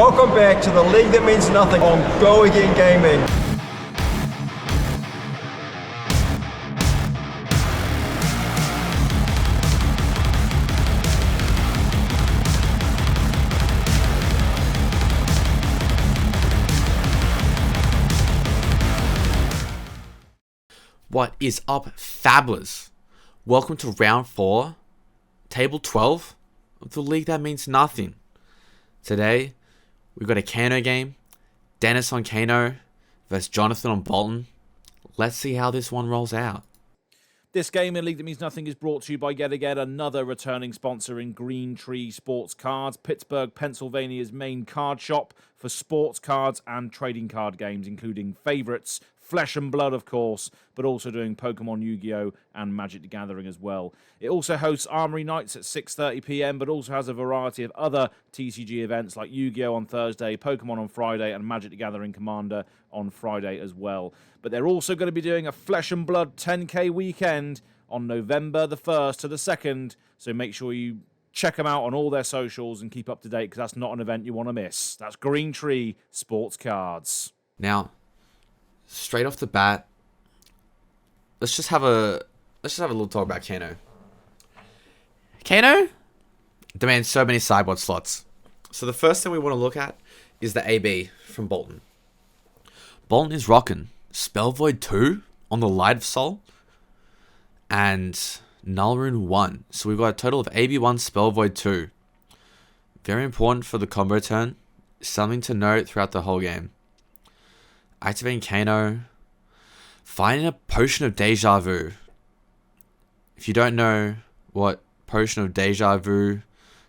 Welcome back to the league that means nothing on Go Again Gaming. What is up, Fabulous? Welcome to round 4, table 12 of the league that means nothing. Today, we've got a Kano game, Dennis on Kano versus Jonathan on Boltyn. Let's see how this one rolls out. This game in League That Means Nothing is brought to you by yet again another returning sponsor in Green Tree Sports Cards, Pittsburgh, Pennsylvania's main card shop for sports cards and trading card games, including favourites, Flesh and Blood, of course, but also doing Pokemon, Yu-Gi-Oh! And Magic the Gathering as well. It also hosts Armory Nights at 6:30 p.m, but also has a variety of other TCG events like Yu-Gi-Oh! On Thursday, Pokemon on Friday, and Magic the Gathering Commander on Friday as well. But they're also going to be doing a Flesh and Blood 10K weekend on November the 1st to the 2nd, so make sure you check them out on all their socials and keep up to date, because that's not an event you want to miss. That's Green Tree Sports Cards. Now, straight off the bat, let's just have a little talk about Kano. Kano demands so many sideboard slots. So the first thing we want to look at is the AB from Boltyn. Boltyn is rocking Spell Void 2 on the Light of Soul and Null Rune 1. So we've got a total of AB1 Spell Void 2. Very important for the combo turn. Something to note throughout the whole game. Activating Kano. Finding a Potion of Deja Vu. If you don't know what Potion of Deja Vu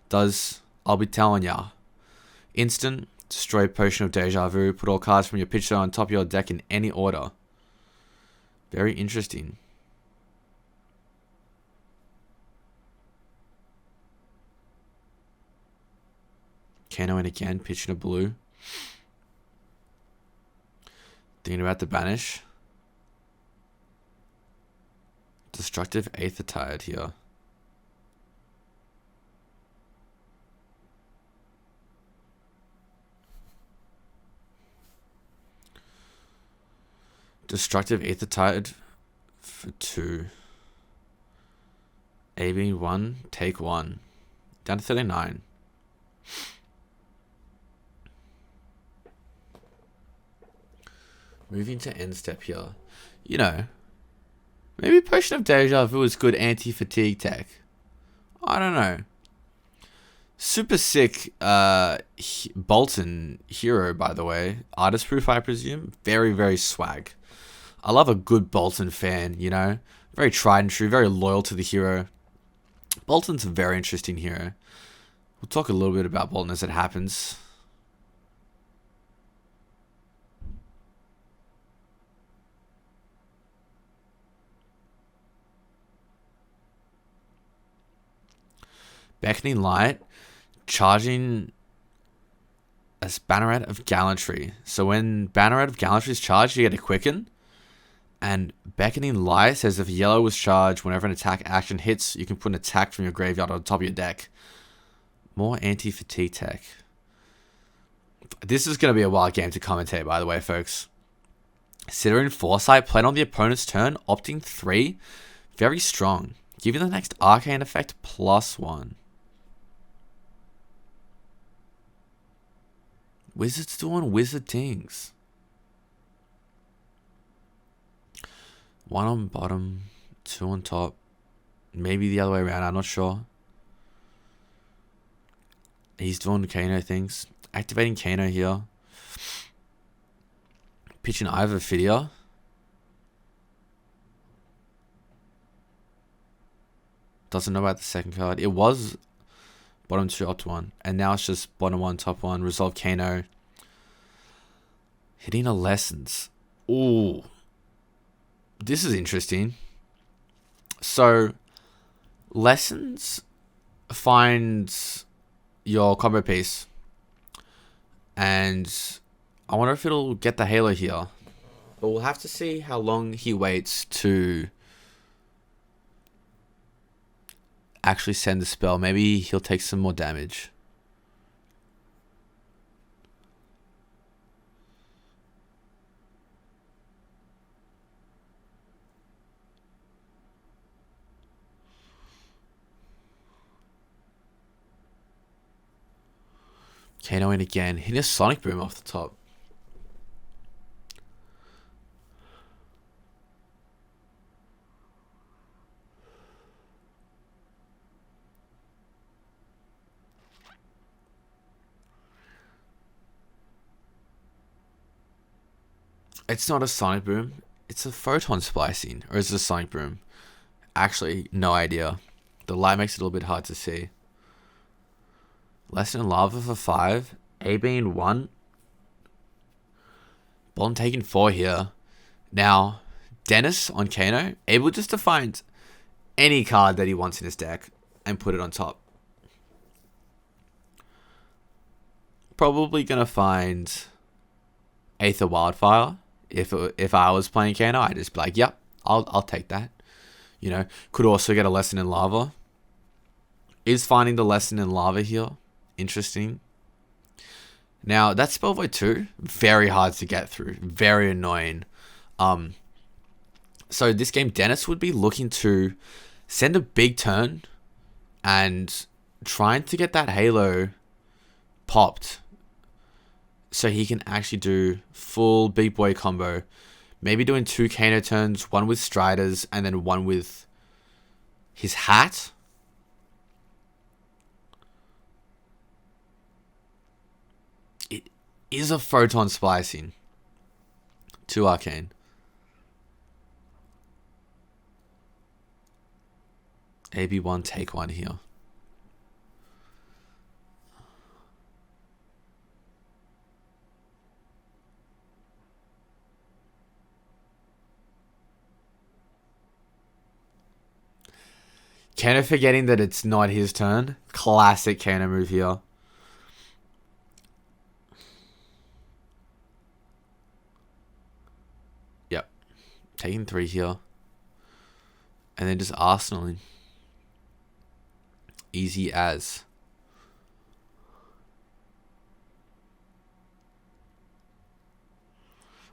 does, I'll be telling ya. Instant, destroy Potion of Deja Vu. Put all cards from your pitch zone on top of your deck in any order. Very interesting. Kano in again, pitching a blue. Thinking about the banish. Destructive Aether Tide here. Destructive Aether Tide for 2. AB 1, take 1. Down to 39. Moving to end step here. You know, maybe Potion of Deja Vu is good anti-fatigue tech. I don't know. Super sick Boltyn hero, by the way. Artist proof, I presume. Very, very swag. I love a good Boltyn fan, you know. Very tried and true, very loyal to the hero. Boltyn's a very interesting hero. We'll talk a little bit about Boltyn as it happens. Beckoning Light, charging as Banneret of Gallantry. So when Banneret of Gallantry is charged, you get a Quicken. And Beckoning Light says if yellow was charged, whenever an attack action hits, you can put an attack from your graveyard on top of your deck. More anti-fatigue tech. This is going to be a wild game to commentate, by the way, folks. Considering Foresight played on the opponent's turn, opting 3. Very strong. Giving the next Arcane effect +1. Wizards doing wizard things. 1 on bottom, 2 on top. Maybe the other way around, I'm not sure. He's doing Kano things. Activating Kano here. Pitching Ivor Fidia. Doesn't know about the second card. It was bottom 2, up to 1. And now it's just bottom 1, top 1. Resolve Kano. Hitting a Lessons. Ooh. This is interesting. So, Lessons finds your combo piece. And I wonder if it'll get the Halo here. But we'll have to see how long he waits to actually send the spell. Maybe he'll take some more damage. Kano in again. Hitting a Sonic Boom off the top. It's not a Sonic Boom. It's a Photon Splicing. Or is it a Sonic Boom? Actually, no idea. The light makes it a little bit hard to see. Lesson in Lava for 5. A being 1. Boltyn taking 4 here. Now, Dennis on Kano, able just to find any card that he wants in his deck and put it on top. Probably going to find Aether Wildfire. If I was playing Kano, I'd just be like, yep, I'll take that. You know, could also get a Lesson in Lava. Is finding the Lesson in Lava here interesting? Now, that Spell Void 2, very hard to get through. Very annoying. So this game, Dennis would be looking to send a big turn and trying to get that Halo popped so he can actually do full big boy combo. Maybe doing 2 Kano turns, one with Striders and then one with his hat. It is a Photon Splicing. 2 Arcane. AB1, take 1 here. Kano forgetting that it's not his turn. Classic Kano move here. Yep. Taking 3 here. And then just arsenaling. Easy as.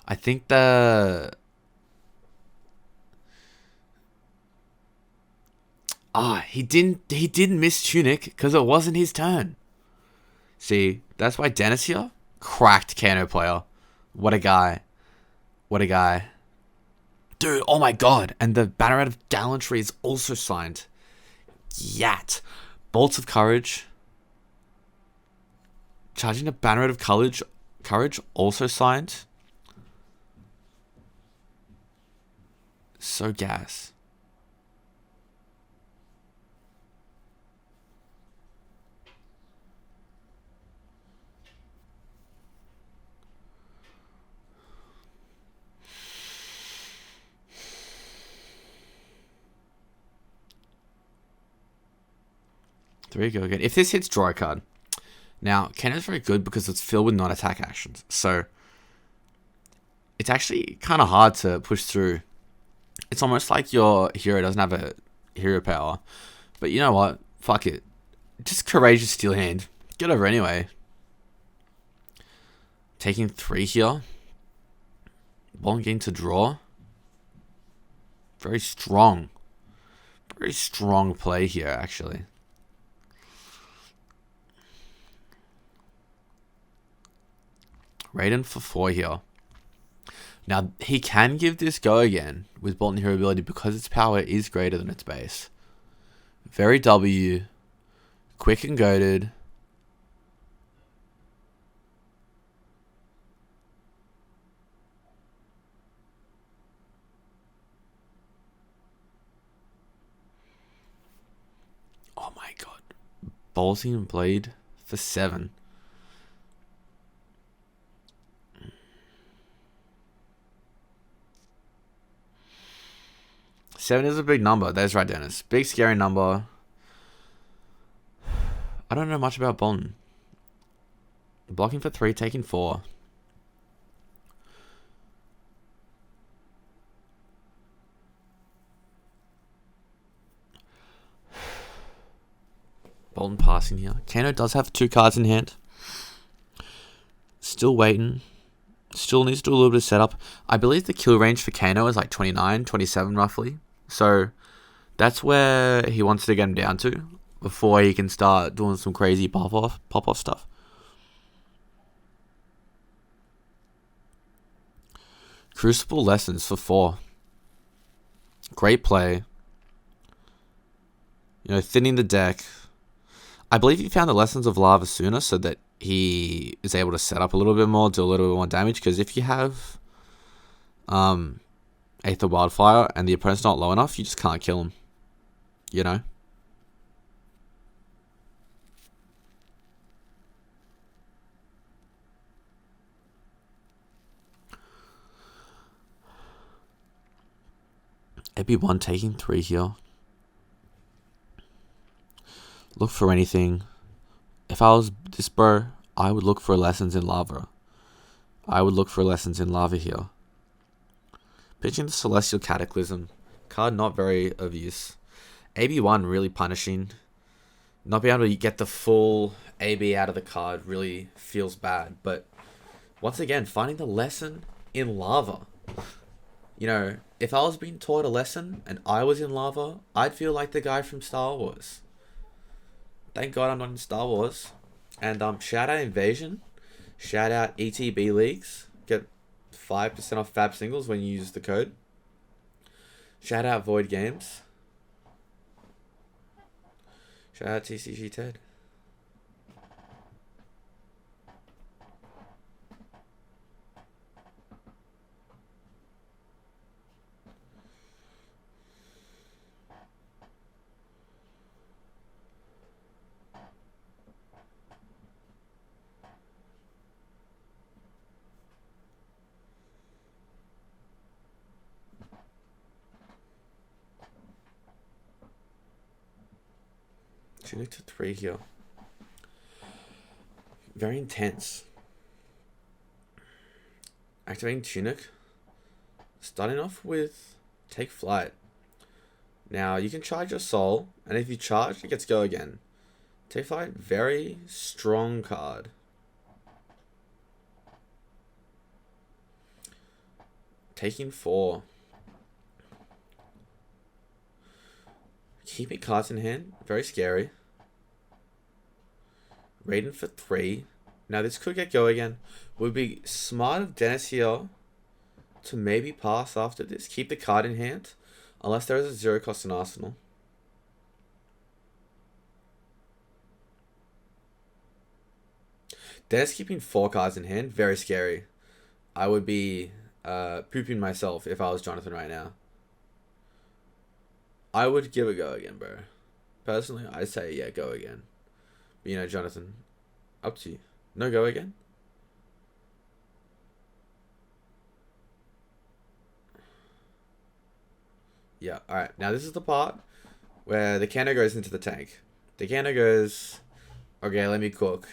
I think he didn't miss Tunic because it wasn't his turn. See, that's why Dennis here, cracked Kano player. What a guy. What a guy. Dude, oh my god. And the Banner of Gallantry is also signed. Yat. Bolts of Courage. Charging a Banner of Courage also signed. So gas. There you go again. If this hits, draw a card. Now, Kano's very good because it's filled with non-attack actions. So, it's actually kind of hard to push through. It's almost like your hero doesn't have a hero power. But you know what? Fuck it. Just Courageous Steel Hand. Get over anyway. Taking 3 here. Boltyn getting to draw. Very strong. Very strong play here, actually. Raiden for 4 here. Now, he can give this go again with Boltyn Hero ability because its power is greater than its base. Very W. Quick and goaded. Oh my god. Boltyn Blade for 7. Seven is a big number. That's right, Dennis. Big, scary number. I don't know much about Boltyn. Blocking for 3, taking 4. Boltyn passing here. Kano does have 2 cards in hand. Still waiting. Still needs to do a little bit of setup. I believe the kill range for Kano is like 29, 27 roughly. So that's where he wants to get him down to before he can start doing some crazy pop-off stuff. Crucible Lessons for 4. Great play. You know, thinning the deck. I believe he found the Lessons of Lava sooner so that he is able to set up a little bit more, do a little bit more damage. Because if you have Aether Wildfire and the opponent's not low enough, you just can't kill him. You know? AB1 taking 3 here. Look for anything. If I was this bro, I would look for Lessons in Lava. I would look for Lessons in Lava here. Pitching the Celestial Cataclysm. Card not very of use. AB1 really punishing. Not being able to get the full AB out of the card really feels bad. But once again, finding the Lesson in Lava. You know, if I was being taught a lesson and I was in lava, I'd feel like the guy from Star Wars. Thank God I'm not in Star Wars. And shout out Invasion. Shout out ETB Leagues. Get 5% off Fab Singles when you use the code. Shout out Void Games. Shout out TCG Ted. Tunic to 3 here. Very intense. Activating Tunic. Starting off with Take Flight. Now, you can charge your soul, and if you charge, it gets go again. Take Flight, very strong card. Taking 4. Keeping cards in hand, very scary. Raiden for 3. Now this could get go again. Would be smart of Dennis here to maybe pass after this. Keep the card in hand. Unless there is a 0 cost in Arsenal. Dennis keeping 4 cards in hand, very scary. I would be pooping myself if I was Jonathan right now. I would give a go again, bro. Personally, I say, yeah, go again. But, you know, Jonathan, up to you. No go again? Yeah, alright. Now, this is the part where the Kano goes into the tank. The Kano goes, okay, let me cook.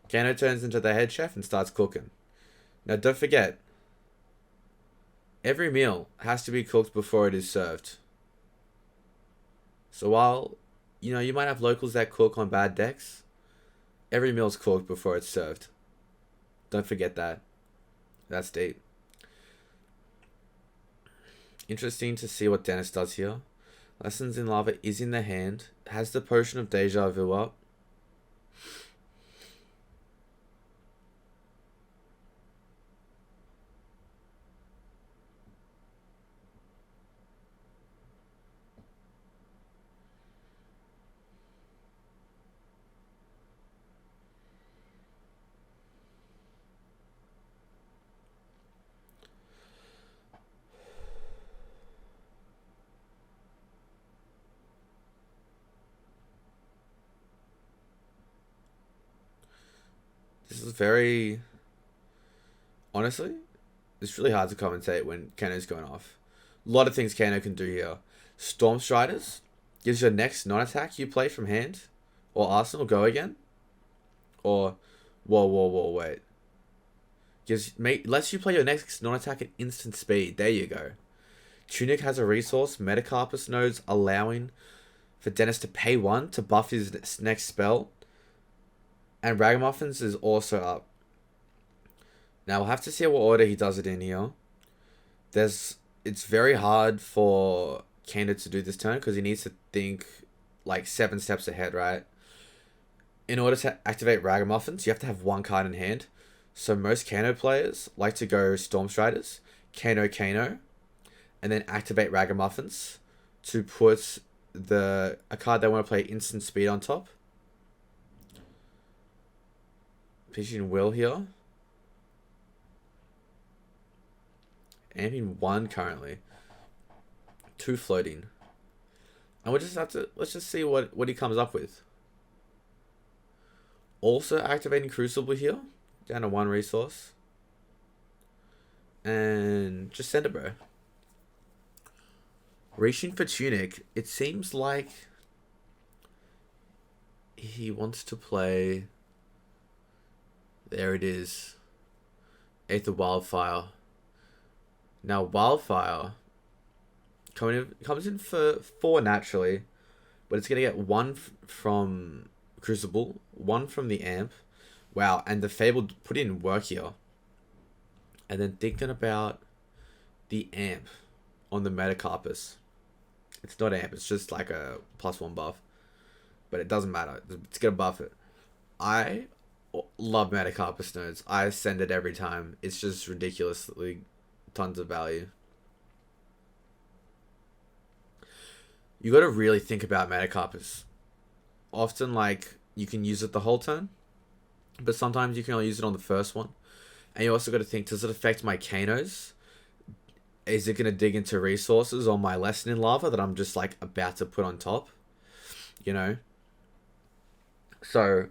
Kano turns into the head chef and starts cooking. Now, don't forget, every meal has to be cooked before it is served. So while, you know, you might have locals that cook on bad decks, every meal's cooked before it's served. Don't forget that. That's deep. Interesting to see what Dennis does here. Lessons in Lava is in the hand. Has the Potion of Deja Vu up. This is very... Honestly, it's really hard to commentate when Kano's going off. A lot of things Kano can do here. Storm Striders gives your next non-attack you play from hand or arsenal go again. Or, wait. Lets you play your next non-attack at instant speed. There you go. Tunic has a resource, Metacarpus nodes allowing for Dennis to pay 1 to buff his next spell. And Ragamuffins is also up. Now we'll have to see what order he does it in here. It's very hard for Kano to do this turn because he needs to think like 7 steps ahead, right? In order to activate Ragamuffins, you have to have 1 card in hand. So most Kano players like to go Storm Striders. Kano, and then activate Ragamuffins to put a card they want to play instant speed on top. Pitching Will here. Amping 1 currently. 2 floating. And let's just see what he comes up with. Also activating Crucible here. Down to 1 resource. And just send it, bro. Reaching for Tunic. It seems like he wants to play... There it is. Aether Wildfire. Now Wildfire comes in for 4 naturally, but it's gonna get 1 from Crucible, 1 from the Amp. Wow, and the Fabled put in work here. And then thinking about the Amp on the Metacarpus. It's not Amp, it's just like a +1 buff. But it doesn't matter. It's gonna buff it. I love Metacarpus nodes. I send it every time. It's just ridiculously tons of value. You gotta really think about Metacarpus. Often, like, you can use it the whole turn, but sometimes you can only use it on the first one. And you also gotta think, does it affect my Kanos? Is it gonna dig into resources on my Lesson in Lava that I'm just, like, about to put on top? You know? So...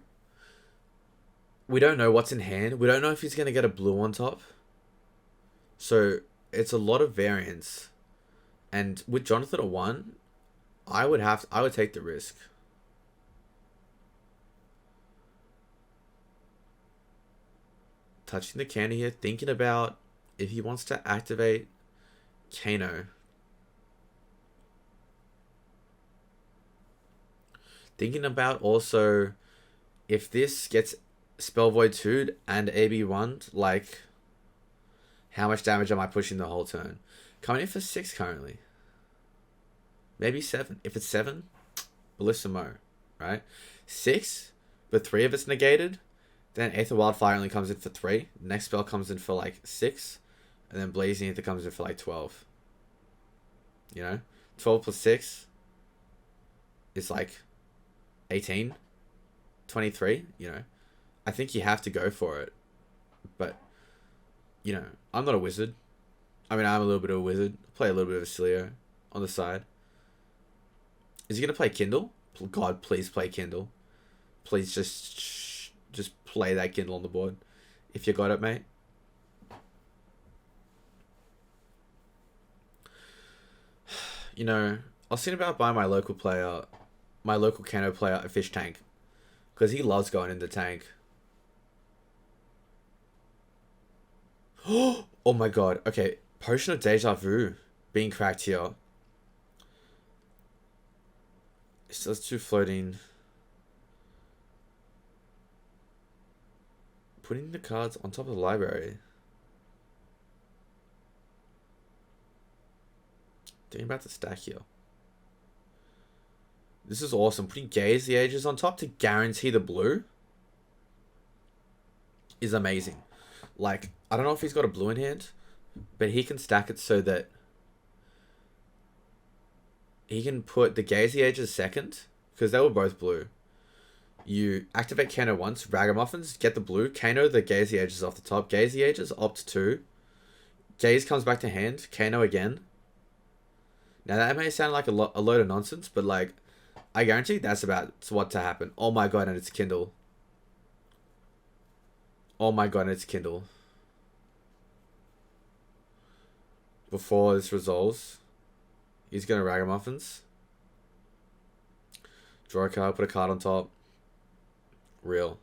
we don't know what's in hand. We don't know if he's going to get a blue on top. So, it's a lot of variance. And with Jonathan at 1, I would take the risk. Touching the candy here, thinking about if he wants to activate Kano. Thinking about also if this gets Spell Void 2 and AB1, like, how much damage am I pushing the whole turn? Coming in for 6 currently. Maybe 7. If it's 7, Bellissimo, right? 6, but 3 of it's negated. Then Aether Wildfire only comes in for 3. Next spell comes in for like 6. And then Blazing Aether comes in for like 12. You know? 12 plus 6 is like 18. 23, you know? I think you have to go for it. But, you know, I'm not a wizard. I mean, I'm a little bit of a wizard. I play a little bit of a Cilio on the side. Is he going to play Kindle? God, please play Kindle. Please just play that Kindle on the board. If you got it, mate. You know, I was thinking about buying my local Kano player a fish tank. Because he loves going in the tank. Oh my god. Okay. Potion of Deja Vu being cracked here. So that's 2 floating. Putting the cards on top of the library. Thinking about the stack here. This is awesome. Putting Gaze the Ages on top to guarantee the blue is amazing. Like, I don't know if he's got a blue in hand, but he can stack it so that he can put the Gaze the Ages second, because they were both blue. You activate Kano once, Ragamuffins, get the blue, Kano the Gaze the Ages off the top, Gaze the Ages, opt 2. Gaze comes back to hand, Kano again. Now that may sound like a load of nonsense, but like, I guarantee that's about what to happen. Oh my god, and it's Kindle. Oh my god, and it's Kindle. Before this resolves, he's going to Ragamuffins. Draw a card, put a card on top. Real.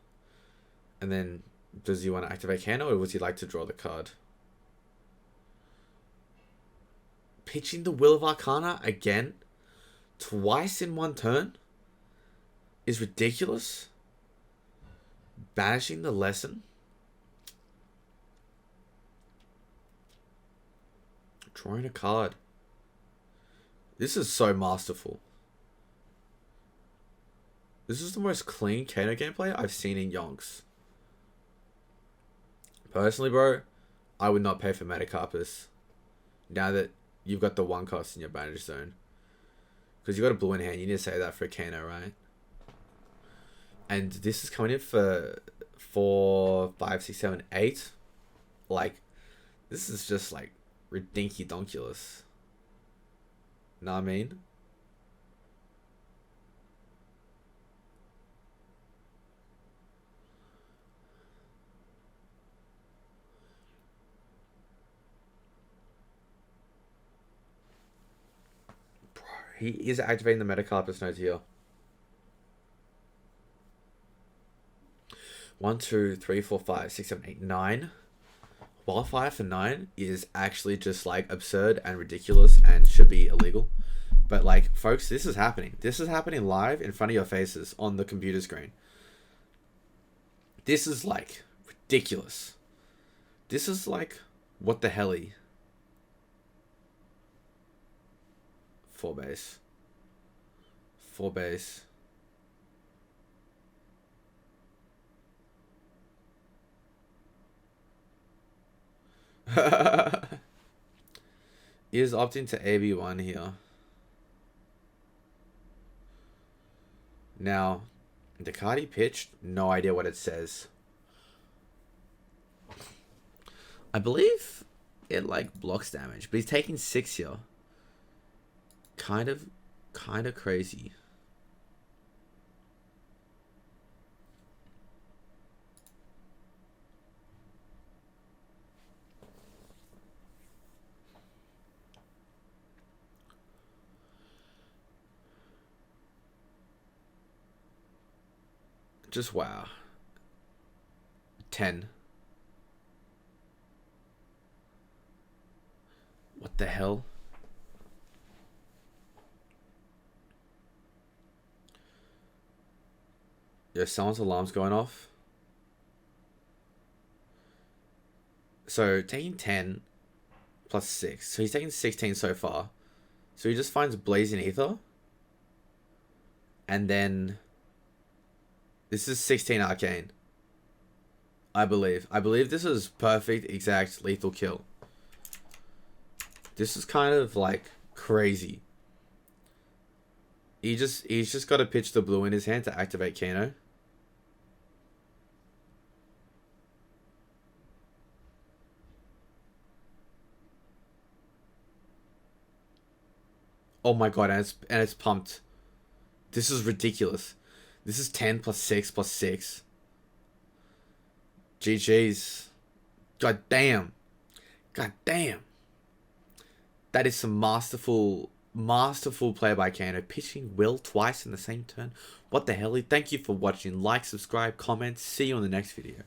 And then, does he want to activate Kano, or would he like to draw the card? Pitching the Will of Arcana again, twice in one turn, is ridiculous. Banishing the Lesson. Drawing a card. This is so masterful. This is the most clean Kano gameplay I've seen in yonks. Personally, bro, I would not pay for Metacarpus. Now that you've got the 1 cost in your bandage zone. Because you got a blue in hand, you need to save that for a Kano, right? And this is coming in for 4, 5, 6, 7, 8. Like, this is just like ridinky donkulous. Know what I mean? He is activating the Metacarpus note here. 1, 2, 3, 4, 5, 6, 7, 8, 9. Wildfire for 9 is actually just like absurd and ridiculous and should be illegal. But like, folks, this is happening. This is happening live in front of your faces on the computer screen. This is like ridiculous. This is like, what the helly? 4 base. 4 base. Is opting to AB1 here. Now, the card he pitched, no idea what it says. I believe it like blocks damage, but he's taking 6 here. Kind of crazy. Just wow. 10. What the hell? Yo, someone's alarm's going off. So, taking 10 plus 6. So, he's taking 16 so far. So, he just finds Blazing Ether. And then... This is 16 Arcane. I believe. I believe this is perfect, exact, lethal kill. This is kind of, like, crazy. He's just got to pitch the blue in his hand to activate Kano. Oh my god, and it's pumped. This is ridiculous. This is 10 plus 6 plus 6. GG's. God damn. God damn. That is some masterful play by Kano. Pitching Will twice in the same turn. What the hell? Thank you for watching. Like, subscribe, comment. See you on the next video.